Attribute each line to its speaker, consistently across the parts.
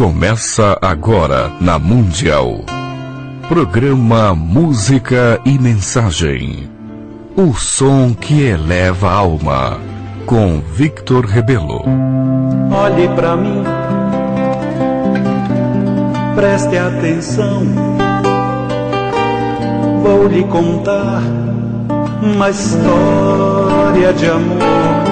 Speaker 1: Começa agora na Mundial. Programa Música e Mensagem. O som que eleva a alma. Com Victor Rebelo.
Speaker 2: Olhe pra mim, preste atenção. Vou lhe contar uma história de amor.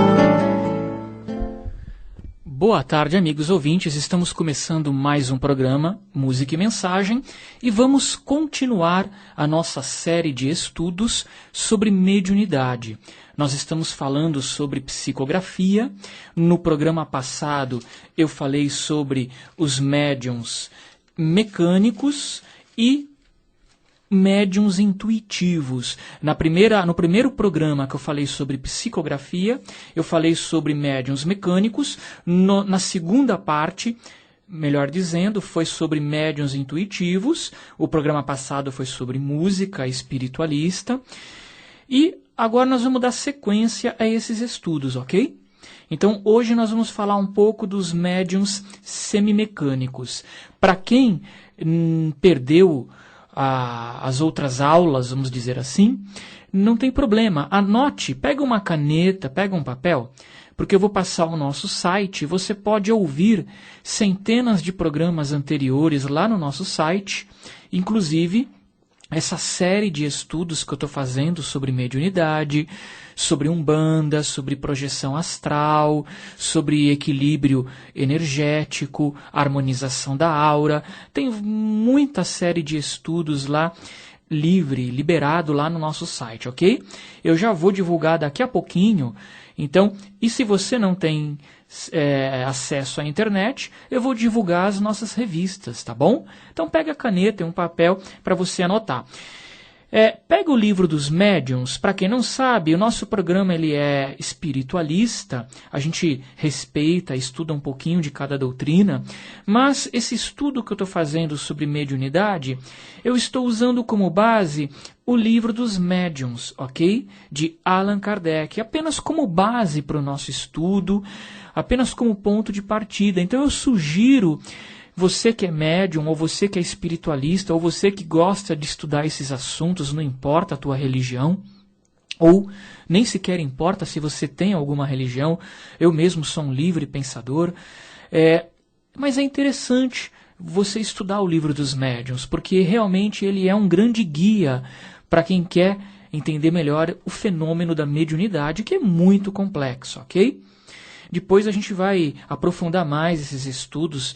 Speaker 3: Boa tarde, amigos ouvintes. Estamos começando mais um programa Música e Mensagem e vamos continuar a nossa série de estudos sobre mediunidade. Nós estamos falando sobre psicografia. No programa passado eu falei sobre os médiuns mecânicos e médiuns intuitivos. No primeiro programa que eu falei sobre psicografia, eu falei sobre médiuns mecânicos. Na segunda parte, melhor dizendo, foi sobre médiuns intuitivos. O programa passado foi sobre música espiritualista. E agora nós vamos dar sequência a esses estudos, ok? Então, hoje nós vamos falar um pouco dos médiuns semimecânicos. Para quem perdeu as outras aulas, vamos dizer assim, não tem problema. Anote, pega uma caneta, pega um papel, porque eu vou passar o nosso site. Você pode ouvir centenas de programas anteriores lá no nosso site, inclusive essa série de estudos que eu estou fazendo sobre mediunidade, sobre umbanda, sobre projeção astral, sobre equilíbrio energético, harmonização da aura. Tem muita série de estudos lá, liberado lá no nosso site, ok? Eu já vou divulgar daqui a pouquinho. Então, e se você não tem acesso à internet, eu vou divulgar as nossas revistas, tá bom? Então pega a caneta e um papel para você anotar. Pega o livro dos médiuns. Para quem não sabe, o nosso programa ele é espiritualista, a gente respeita, estuda um pouquinho de cada doutrina, mas esse estudo que eu estou fazendo sobre mediunidade, eu estou usando como base o livro dos médiuns, ok? De Allan Kardec, apenas como base para o nosso estudo, apenas como ponto de partida. Então eu sugiro, você que é médium, ou você que é espiritualista, ou você que gosta de estudar esses assuntos, não importa a tua religião, ou nem sequer importa se você tem alguma religião, eu mesmo sou um livre pensador, mas é interessante você estudar o livro dos médiuns, porque realmente ele é um grande guia para quem quer entender melhor o fenômeno da mediunidade, que é muito complexo, ok? Depois a gente vai aprofundar mais esses estudos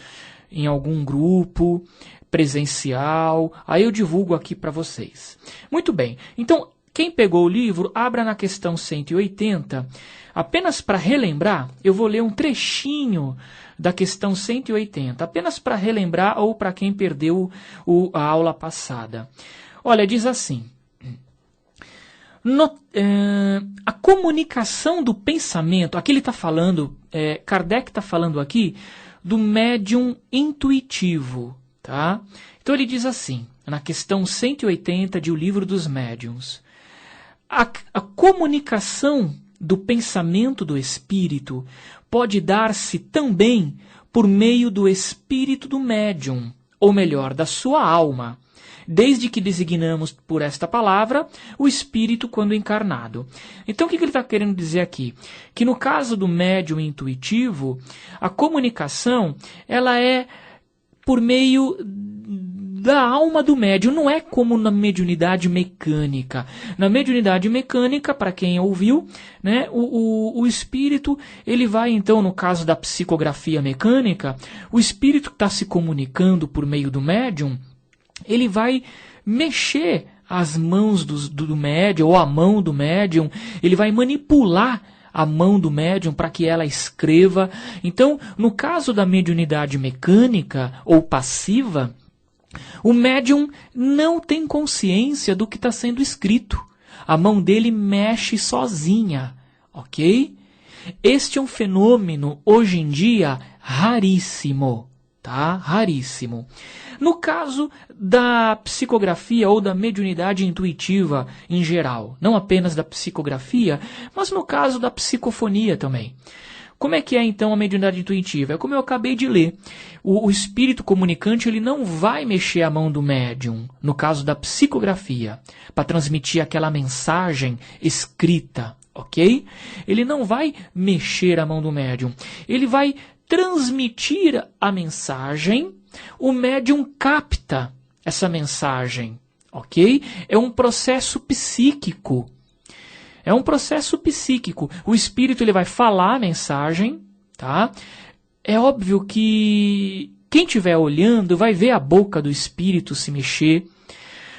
Speaker 3: em algum grupo presencial, aí eu divulgo aqui para vocês. Muito bem, então quem pegou o livro, abra na questão 180. Apenas para relembrar, eu vou ler um trechinho da questão 180, apenas para relembrar ou para quem perdeu a aula passada. Olha, diz assim: a comunicação do pensamento, aqui ele está falando, Kardec está falando aqui do médium intuitivo, tá? Então ele diz assim, na questão 180 de O Livro dos Médiuns: a comunicação do pensamento do espírito pode dar-se também por meio do espírito do médium, ou melhor, da sua alma, desde que designamos por esta palavra o espírito quando encarnado. Então o que ele está querendo dizer aqui? Que no caso do médium intuitivo, a comunicação ela é por meio da alma do médium, não é como na mediunidade mecânica. Na mediunidade mecânica, para quem ouviu, né, o espírito, ele vai então, no caso da psicografia mecânica, o espírito que está se comunicando por meio do médium, ele vai mexer as mãos do médium, ou a mão do médium, ele vai manipular a mão do médium para que ela escreva. Então, no caso da mediunidade mecânica ou passiva, o médium não tem consciência do que está sendo escrito. A mão dele mexe sozinha, ok? Este é um fenômeno, hoje em dia, raríssimo, tá? Raríssimo. No caso da psicografia ou da mediunidade intuitiva em geral, não apenas da psicografia, mas no caso da psicofonia também. Como é que é então a mediunidade intuitiva? É como eu acabei de ler. O espírito comunicante ele não vai mexer a mão do médium, no caso da psicografia, para transmitir aquela mensagem escrita, ok? Ele não vai mexer a mão do médium. Ele vai transmitir a mensagem, o médium capta essa mensagem, ok? É um processo psíquico. É um processo psíquico. O espírito ele vai falar a mensagem, tá? É óbvio que quem estiver olhando vai ver a boca do espírito se mexer.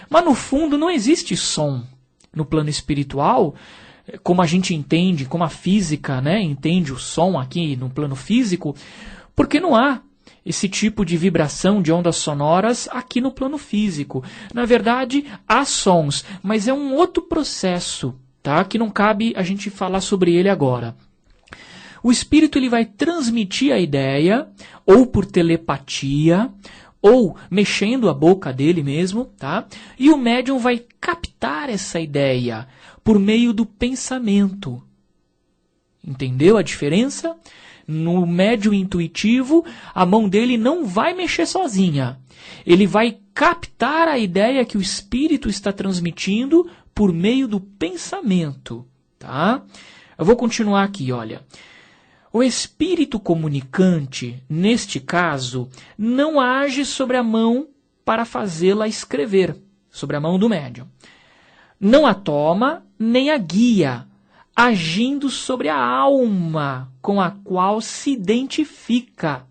Speaker 3: Mas no fundo não existe som no plano espiritual, como a gente entende, como a física, né, entende o som aqui no plano físico, porque não há esse tipo de vibração de ondas sonoras aqui no plano físico. Na verdade, há sons, mas é um outro processo, tá? Que não cabe a gente falar sobre ele agora. O espírito ele vai transmitir a ideia, ou por telepatia, ou mexendo a boca dele mesmo, tá? E o médium vai captar essa ideia por meio do pensamento. Entendeu a diferença? No médium intuitivo, a mão dele não vai mexer sozinha. Ele vai captar a ideia que o espírito está transmitindo por meio do pensamento, tá? Eu vou continuar aqui, olha. O espírito comunicante, neste caso, não age sobre a mão para fazê-la escrever, sobre a mão do médium. Não a toma, nem a guia, agindo sobre a alma com a qual se identifica.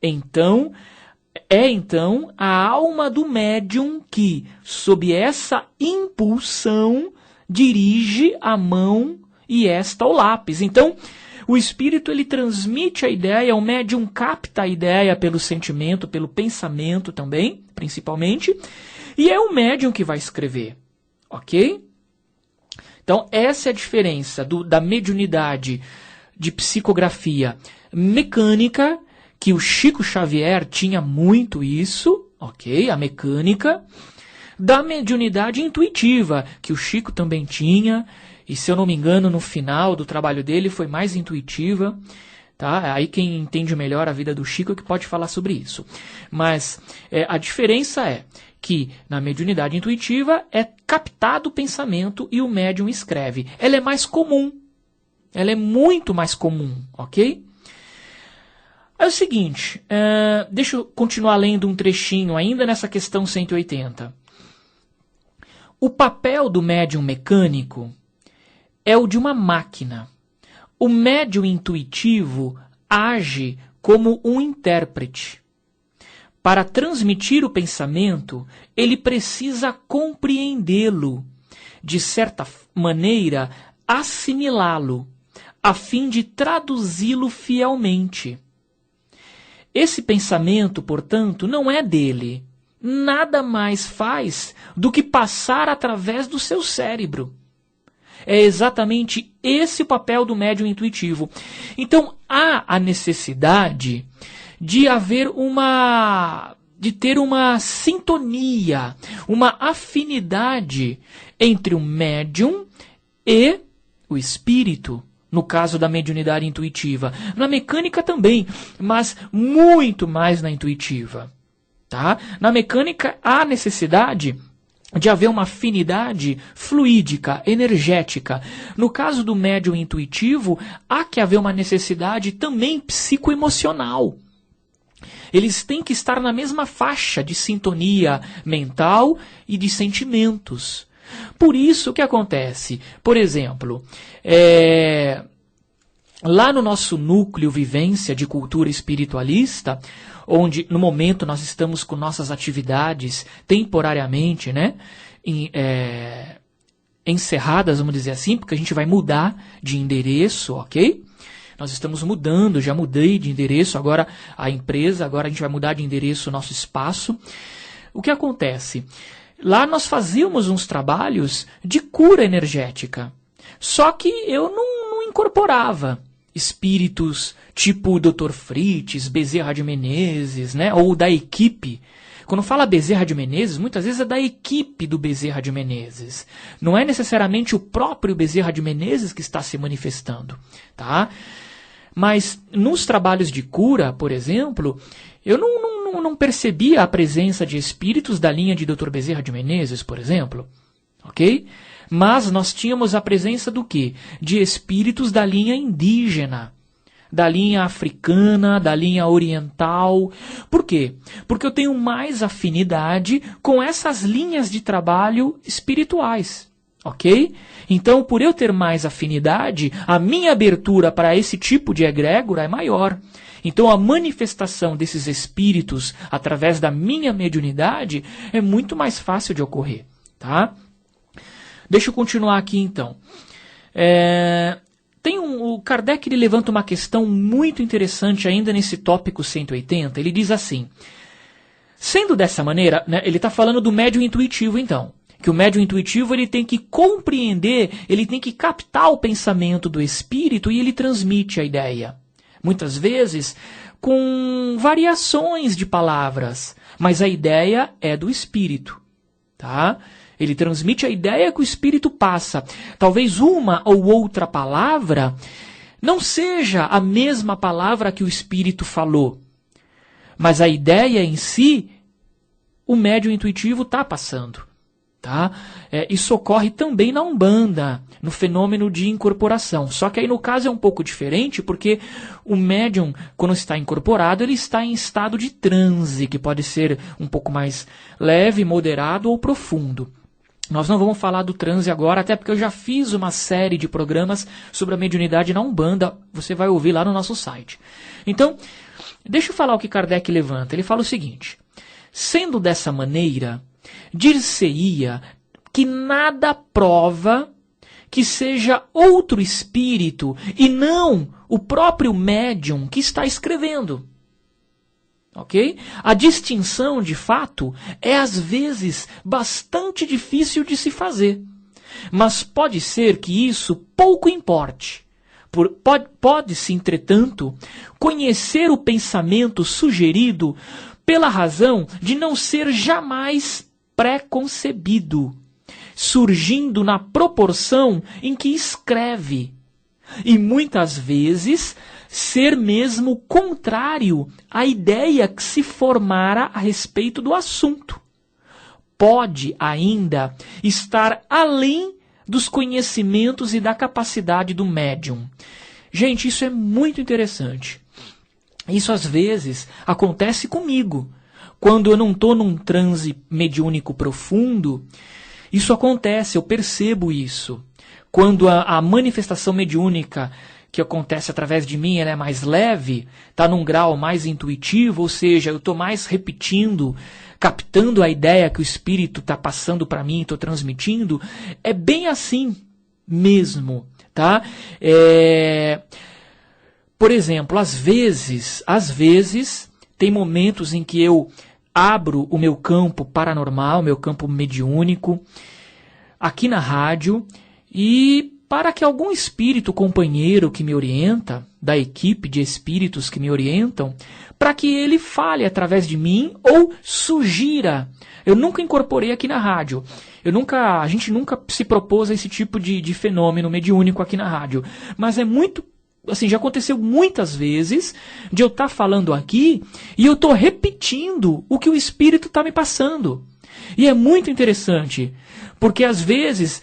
Speaker 3: Então, a alma do médium que, sob essa impulsão, dirige a mão e esta o lápis. Então, o espírito ele transmite a ideia, o médium capta a ideia pelo sentimento, pelo pensamento também, principalmente, e é o médium que vai escrever, ok? Então, essa é a diferença da mediunidade de psicografia mecânica, que o Chico Xavier tinha muito isso, ok? A mecânica, da mediunidade intuitiva, que o Chico também tinha, e se eu não me engano, no final do trabalho dele foi mais intuitiva, tá? Aí quem entende melhor a vida do Chico é que pode falar sobre isso. Mas a diferença é que na mediunidade intuitiva é captado o pensamento e o médium escreve. Ela é mais comum. Ela é muito mais comum, ok? É o seguinte, deixa eu continuar lendo um trechinho ainda nessa questão 180. O papel do médium mecânico é o de uma máquina. O médium intuitivo age como um intérprete. Para transmitir o pensamento, ele precisa compreendê-lo, de certa maneira, assimilá-lo, a fim de traduzi-lo fielmente. Esse pensamento, portanto, não é dele. Nada mais faz do que passar através do seu cérebro. É exatamente esse o papel do médium intuitivo. Então, há a necessidade de ter uma sintonia, uma afinidade entre o médium e o espírito, no caso da mediunidade intuitiva. Na mecânica também, mas muito mais na intuitiva. Tá? Na mecânica há necessidade de haver uma afinidade fluídica, energética. No caso do médium intuitivo, há que haver uma necessidade também psicoemocional. Eles têm que estar na mesma faixa de sintonia mental e de sentimentos. Por isso, o que acontece? Por exemplo, lá no nosso núcleo vivência de cultura espiritualista, onde no momento nós estamos com nossas atividades temporariamente, né, encerradas, vamos dizer assim, porque a gente vai mudar de endereço, ok? Nós estamos mudando, já mudei de endereço, agora a empresa, agora a gente vai mudar de endereço o nosso espaço. O que acontece? Lá nós fazíamos uns trabalhos de cura energética, só que eu não incorporava espíritos tipo o Dr. Fritz, Bezerra de Menezes, né? Ou da equipe. Quando fala Bezerra de Menezes, muitas vezes é da equipe do Bezerra de Menezes. Não é necessariamente o próprio Bezerra de Menezes que está se manifestando, tá? Mas nos trabalhos de cura, por exemplo, eu não percebia a presença de espíritos da linha de Dr. Bezerra de Menezes, por exemplo. Ok? Mas nós tínhamos a presença do quê? De espíritos da linha indígena, da linha africana, da linha oriental. Por quê? Porque eu tenho mais afinidade com essas linhas de trabalho espirituais. Ok? Então, por eu ter mais afinidade, a minha abertura para esse tipo de egrégora é maior. Então, a manifestação desses espíritos através da minha mediunidade é muito mais fácil de ocorrer. Tá? Deixa eu continuar aqui, então. O Kardec ele levanta uma questão muito interessante ainda nesse tópico 180. Ele diz assim, sendo dessa maneira, né, ele está falando do médium intuitivo, então. Que o médium intuitivo ele tem que compreender, ele tem que captar o pensamento do espírito e ele transmite a ideia. Muitas vezes com variações de palavras, mas a ideia é do espírito. Tá? Ele transmite a ideia que o espírito passa. Talvez uma ou outra palavra não seja a mesma palavra que o espírito falou, mas a ideia em si, o médium intuitivo está passando. Tá? Isso ocorre também na Umbanda, no fenômeno de incorporação. Só que aí no caso é um pouco diferente, porque o médium, quando está incorporado, ele está em estado de transe, que pode ser um pouco mais leve, moderado ou profundo. Nós não vamos falar do transe agora, até porque eu já fiz uma série de programas sobre a mediunidade na Umbanda. Você vai ouvir lá no nosso site. Então, deixa eu falar o que Kardec levanta. Ele fala o seguinte, sendo dessa maneira, dir-se-ia que nada prova que seja outro espírito e não o próprio médium que está escrevendo. Ok? A distinção, de fato, é às vezes bastante difícil de se fazer. Mas pode ser que isso pouco importe. Pode-se, entretanto, conhecer o pensamento sugerido pela razão de não ser jamais pré-concebido, surgindo na proporção em que escreve, e muitas vezes ser mesmo contrário à ideia que se formara a respeito do assunto. Pode ainda estar além dos conhecimentos e da capacidade do médium. Gente, isso é muito interessante. Isso às vezes acontece comigo. Quando eu não estou num transe mediúnico profundo, isso acontece, eu percebo isso. Quando a manifestação mediúnica que acontece através de mim ela é mais leve, está num grau mais intuitivo, ou seja, eu estou mais repetindo, captando a ideia que o espírito está passando para mim, estou transmitindo, é bem assim mesmo. Tá? Por exemplo, às vezes, tem momentos em que eu abro o meu campo paranormal, meu campo mediúnico, aqui na rádio, e para que algum espírito companheiro que me orienta, da equipe de espíritos que me orientam, para que ele fale através de mim ou sugira. Eu nunca incorporei aqui na rádio. A gente nunca se propôs a esse tipo de fenômeno mediúnico aqui na rádio. Mas é muito, assim, já aconteceu muitas vezes de eu estar falando aqui e eu estou repetindo o que o espírito está me passando. E é muito interessante, porque às vezes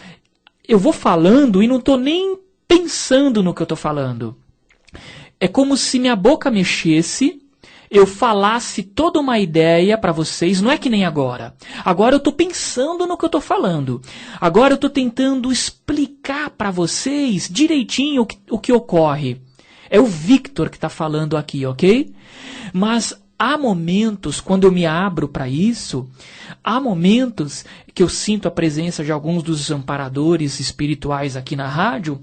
Speaker 3: eu vou falando e não estou nem pensando no que eu estou falando. É como se minha boca mexesse, eu falasse toda uma ideia para vocês, não é que nem agora. Agora eu estou pensando no que eu estou falando. Agora eu estou tentando explicar para vocês direitinho o que ocorre. É o Victor que está falando aqui, ok? Mas há momentos, quando eu me abro para isso, há momentos que eu sinto a presença de alguns dos amparadores espirituais aqui na rádio,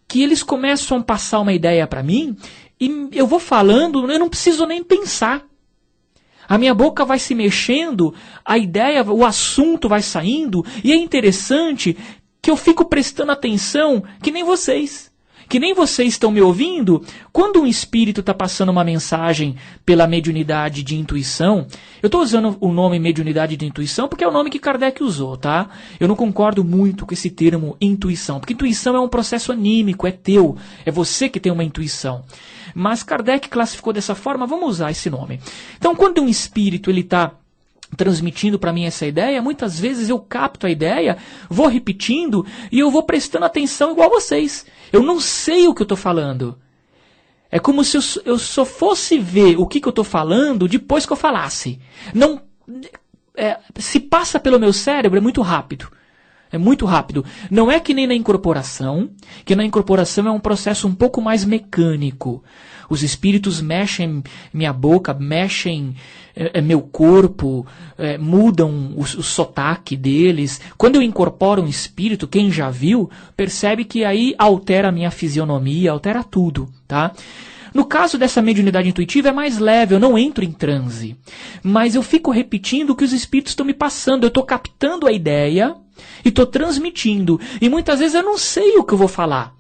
Speaker 3: que eles começam a passar uma ideia para mim, e eu vou falando, eu não preciso nem pensar. A minha boca vai se mexendo, a ideia, o assunto vai saindo, e é interessante que eu fico prestando atenção, que nem vocês. Que nem vocês estão me ouvindo, quando um espírito está passando uma mensagem pela mediunidade de intuição, eu estou usando o nome mediunidade de intuição porque é o nome que Kardec usou, tá? Eu não concordo muito com esse termo intuição, porque intuição é um processo anímico, é teu, é você que tem uma intuição. Mas Kardec classificou dessa forma, vamos usar esse nome. Então, quando um espírito ele está transmitindo para mim essa ideia, muitas vezes eu capto a ideia, vou repetindo e eu vou prestando atenção igual vocês. Eu não sei o que eu estou falando. É como se eu só fosse ver o que eu estou falando depois que eu falasse. Não, se passa pelo meu cérebro, é muito rápido. É muito rápido. Não é que nem na incorporação, que na incorporação é um processo um pouco mais mecânico. Os espíritos mexem minha boca, mexem meu corpo, mudam o sotaque deles. Quando eu incorporo um espírito, quem já viu, percebe que aí altera a minha fisionomia, altera tudo, tá? No caso dessa mediunidade intuitiva é mais leve, eu não entro em transe. Mas eu fico repetindo o que os espíritos estão me passando. Eu estou captando a ideia e estou transmitindo. E muitas vezes eu não sei o que eu vou falar.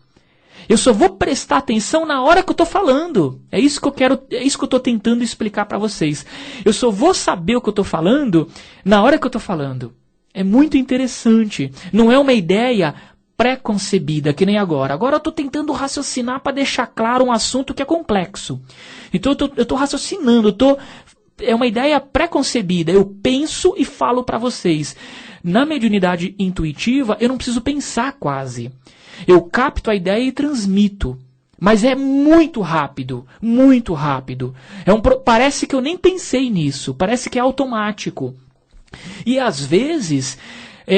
Speaker 3: Eu só vou prestar atenção na hora que eu estou falando. É isso que eu quero, é isso que eu estou tentando explicar para vocês. Eu só vou saber o que eu estou falando na hora que eu estou falando. É muito interessante. Não é uma ideia pré-concebida, que nem agora. Agora eu estou tentando raciocinar para deixar claro um assunto que é complexo. Então eu estou raciocinando, é uma ideia pré-concebida. Eu penso e falo para vocês. Na mediunidade intuitiva, eu não preciso pensar quase. Eu capto a ideia e transmito. Mas é muito rápido, muito rápido. Parece que eu nem pensei nisso, parece que é automático. E às vezes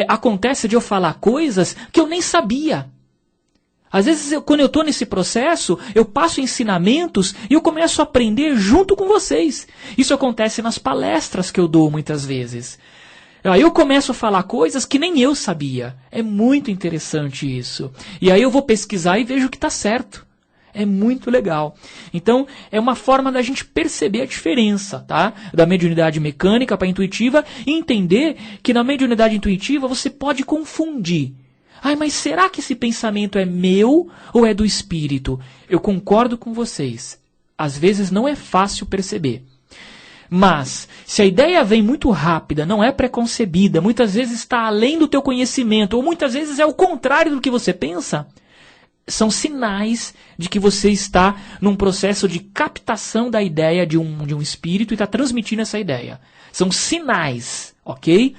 Speaker 3: acontece de eu falar coisas que eu nem sabia. Às vezes, quando eu estou nesse processo, eu passo ensinamentos e eu começo a aprender junto com vocês. Isso acontece nas palestras que eu dou muitas vezes. Aí eu começo a falar coisas que nem eu sabia. É muito interessante isso. E aí eu vou pesquisar e vejo que está certo. É muito legal. Então, é uma forma da gente perceber a diferença, tá? Da mediunidade mecânica para a intuitiva e entender que na mediunidade intuitiva você pode confundir. Ai, mas será que esse pensamento é meu ou é do espírito? Eu concordo com vocês. Às vezes não é fácil perceber. Mas, se a ideia vem muito rápida, não é preconcebida, muitas vezes está além do teu conhecimento, ou muitas vezes é o contrário do que você pensa, são sinais de que você está num processo de captação da ideia de um espírito e está transmitindo essa ideia. São sinais, ok?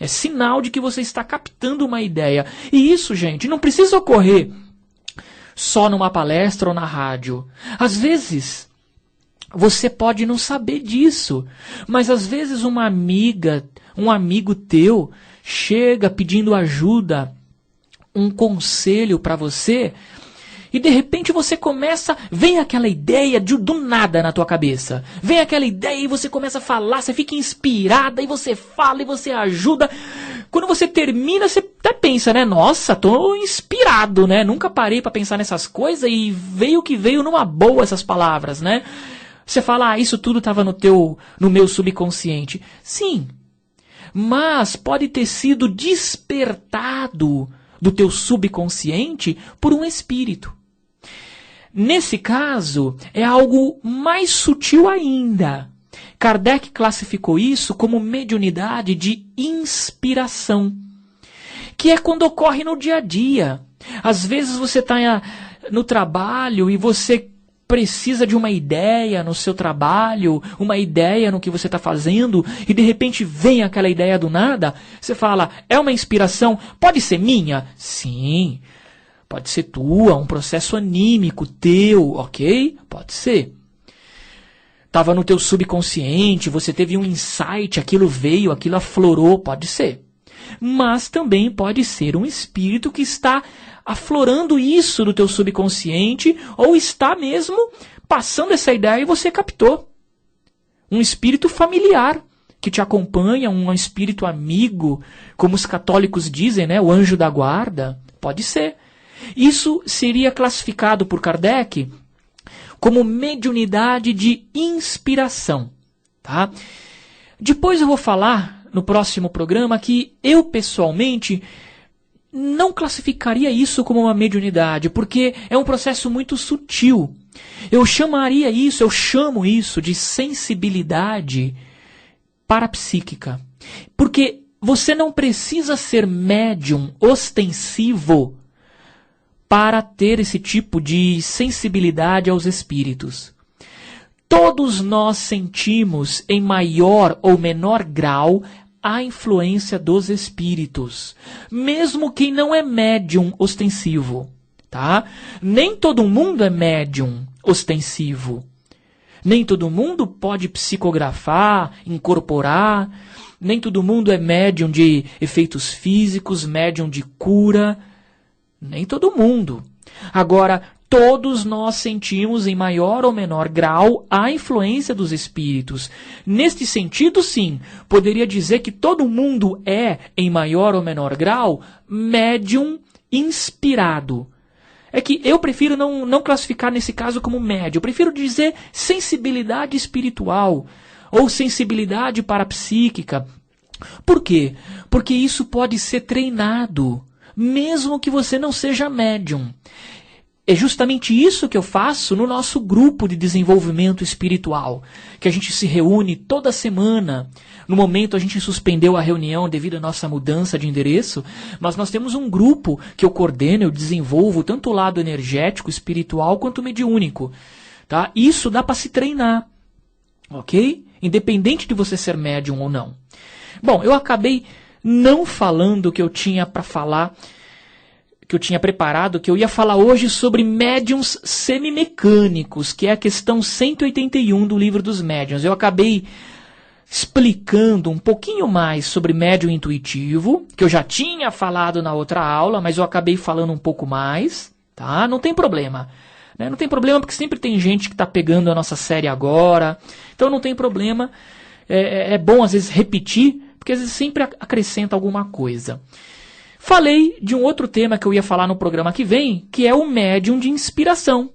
Speaker 3: É sinal de que você está captando uma ideia. E isso, gente, não precisa ocorrer só numa palestra ou na rádio. Às vezes, você pode não saber disso, mas às vezes uma amiga, um amigo teu, chega pedindo ajuda, um conselho para você, e de repente você começa, vem aquela ideia do nada na tua cabeça. Vem aquela ideia e você começa a falar, você fica inspirada e você fala e você ajuda. Quando você termina, você até pensa, né? Nossa, tô inspirado, né? Nunca parei para pensar nessas coisas e veio que veio numa boa essas palavras, né? Você fala, isso tudo estava no meu subconsciente. Sim, mas pode ter sido despertado do teu subconsciente por um espírito. Nesse caso, é algo mais sutil ainda. Kardec classificou isso como mediunidade de inspiração, que é quando ocorre no dia a dia. Às vezes você está no trabalho e você precisa de uma ideia no seu trabalho, uma ideia no que você está fazendo, e de repente vem aquela ideia do nada, você fala, é uma inspiração? Pode ser minha? Sim. Pode ser tua, um processo anímico teu, ok? Pode ser. Estava no teu subconsciente, você teve um insight, aquilo veio, aquilo aflorou, pode ser. Mas também pode ser um espírito que está aflorando isso do teu subconsciente, ou está mesmo passando essa ideia e você captou. Um espírito familiar que te acompanha, um espírito amigo, como os católicos dizem, né? O anjo da guarda, pode ser. Isso seria classificado por Kardec como mediunidade de inspiração, tá? Depois eu vou falar no próximo programa que eu pessoalmente não classificaria isso como uma mediunidade, porque é um processo muito sutil. Eu chamo isso de sensibilidade parapsíquica. Porque você não precisa ser médium ostensivo para ter esse tipo de sensibilidade aos espíritos. Todos nós sentimos, em maior ou menor grau, a influência dos espíritos, mesmo quem não é médium ostensivo, tá? Nem todo mundo é médium ostensivo. Nem todo mundo pode psicografar, incorporar, nem todo mundo é médium de efeitos físicos, médium de cura, nem todo mundo. Agora, todos nós sentimos em maior ou menor grau a influência dos espíritos. Neste sentido, sim, poderia dizer que todo mundo é, em maior ou menor grau, médium inspirado. É que eu prefiro não classificar nesse caso como médium, eu prefiro dizer sensibilidade espiritual ou sensibilidade parapsíquica. Por quê? Porque isso pode ser treinado, mesmo que você não seja médium. É justamente isso que eu faço no nosso grupo de desenvolvimento espiritual, que a gente se reúne toda semana. No momento a gente suspendeu a reunião devido à nossa mudança de endereço, mas nós temos um grupo que eu coordeno, eu desenvolvo tanto o lado energético, espiritual, quanto mediúnico. Tá? Isso dá para se treinar, ok? Independente de você ser médium ou não. Bom, eu acabei não falando o que eu tinha para falar, que eu tinha preparado, que eu ia falar hoje sobre médiums semimecânicos, que é a questão 181 do Livro dos Médiuns. Eu acabei explicando um pouquinho mais sobre médium intuitivo, que eu já tinha falado na outra aula, mas eu acabei falando um pouco mais, tá? Não tem problema. Né? Não tem problema porque sempre tem gente que está pegando a nossa série agora, então não tem problema. É bom às vezes repetir, porque às vezes sempre acrescenta alguma coisa. Falei de um outro tema que eu ia falar no programa que vem, que é o médium de inspiração,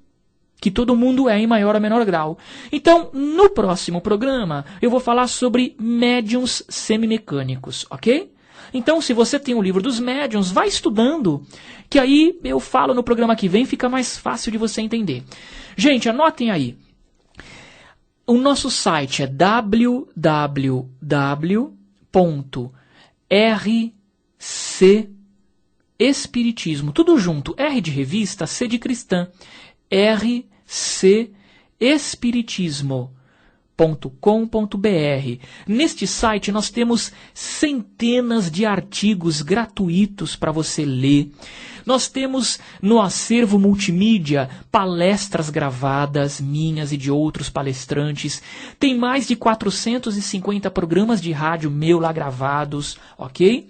Speaker 3: que todo mundo é em maior ou menor grau. Então, no próximo programa, eu vou falar sobre médiums semimecânicos, ok? Então, se você tem o Livro dos Médiuns, vai estudando, que aí eu falo no programa que vem, fica mais fácil de você entender. Gente, anotem aí. O nosso site é www.rcespiritismo, tudo junto, R de revista, C de cristã, rcespiritismo.com.br. Neste site nós temos centenas de artigos gratuitos para você ler. Nós temos no acervo multimídia palestras gravadas, minhas e de outros palestrantes. Tem mais de 450 programas de rádio meu lá gravados, ok?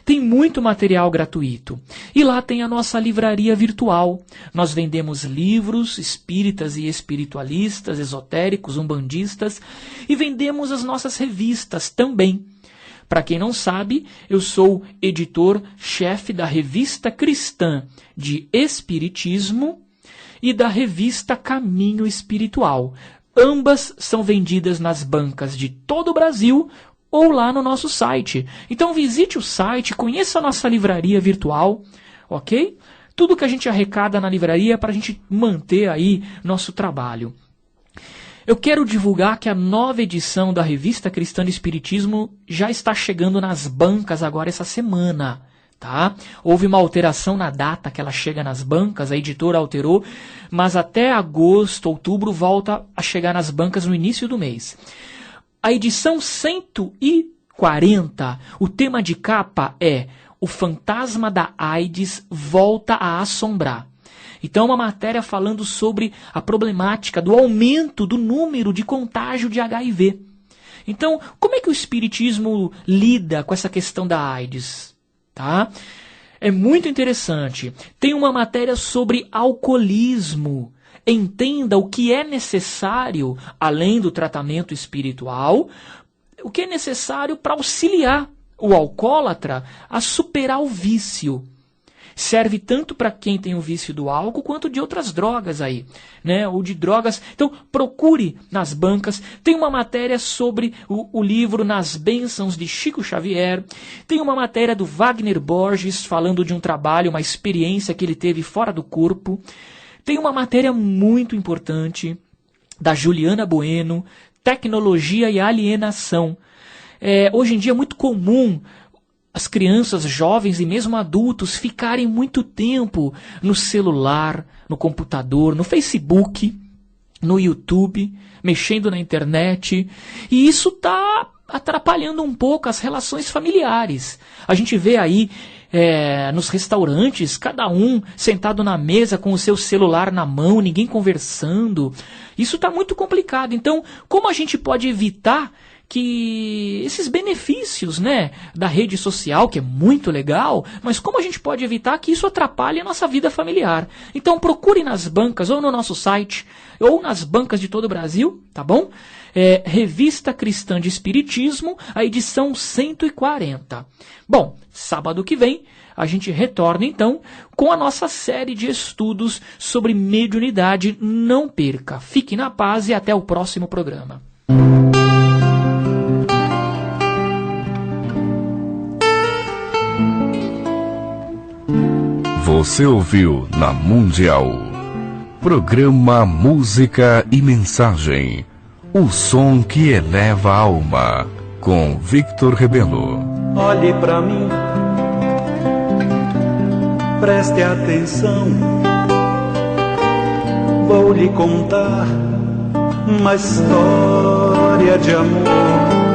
Speaker 3: Tem muito material gratuito. E lá tem a nossa livraria virtual. Nós vendemos livros espíritas e espiritualistas, esotéricos, umbandistas, e vendemos as nossas revistas também. Para quem não sabe, eu sou editor-chefe da Revista Cristã de Espiritismo e da Revista Caminho Espiritual. Ambas são vendidas nas bancas de todo o Brasil ou lá no nosso site. Então visite o site, conheça a nossa livraria virtual, ok? Tudo que a gente arrecada na livraria é para a gente manter aí nosso trabalho. Eu quero divulgar que a nova edição da Revista Cristã de Espiritismo já está chegando nas bancas agora essa semana, tá? Houve uma alteração na data que ela chega nas bancas, a editora alterou, mas até agosto, outubro, volta a chegar nas bancas no início do mês. A edição 140, o tema de capa é O Fantasma da AIDS Volta a Assombrar. Então, uma matéria falando sobre a problemática do aumento do número de contágio de HIV. Então, como é que o Espiritismo lida com essa questão da AIDS? Tá? É muito interessante. Tem uma matéria sobre alcoolismo. Entenda o que é necessário, além do tratamento espiritual, o que é necessário para auxiliar o alcoólatra a superar o vício. Serve tanto para quem tem o vício do álcool quanto de outras drogas aí, né? Ou de drogas. Então procure nas bancas. Tem uma matéria sobre o livro Nas Bênçãos de Chico Xavier. Tem uma matéria do Wagner Borges falando de um trabalho, uma experiência que ele teve fora do corpo. Tem uma matéria muito importante da Juliana Bueno, Tecnologia e Alienação. Hoje em dia é muito comum as crianças, jovens e mesmo adultos ficarem muito tempo no celular, no computador, no Facebook, no YouTube, mexendo na internet. E isso está atrapalhando um pouco as relações familiares. A gente vê aí nos restaurantes, cada um sentado na mesa com o seu celular na mão, ninguém conversando. Isso está muito complicado. Então, como a gente pode evitar que esses benefícios, né, da rede social, que é muito legal, mas como a gente pode evitar que isso atrapalhe a nossa vida familiar? Então procure nas bancas, ou no nosso site, ou nas bancas de todo o Brasil, tá bom? Revista Cristã de Espiritismo, a edição 140. Bom, sábado que vem a gente retorna então com a nossa série de estudos sobre mediunidade. Não perca, fique na paz e até o próximo programa.
Speaker 1: Você ouviu na Mundial. Programa Música e Mensagem. O som que eleva a alma. Com Victor Rebelo.
Speaker 2: Olhe pra mim, preste atenção. Vou lhe contar uma história de amor.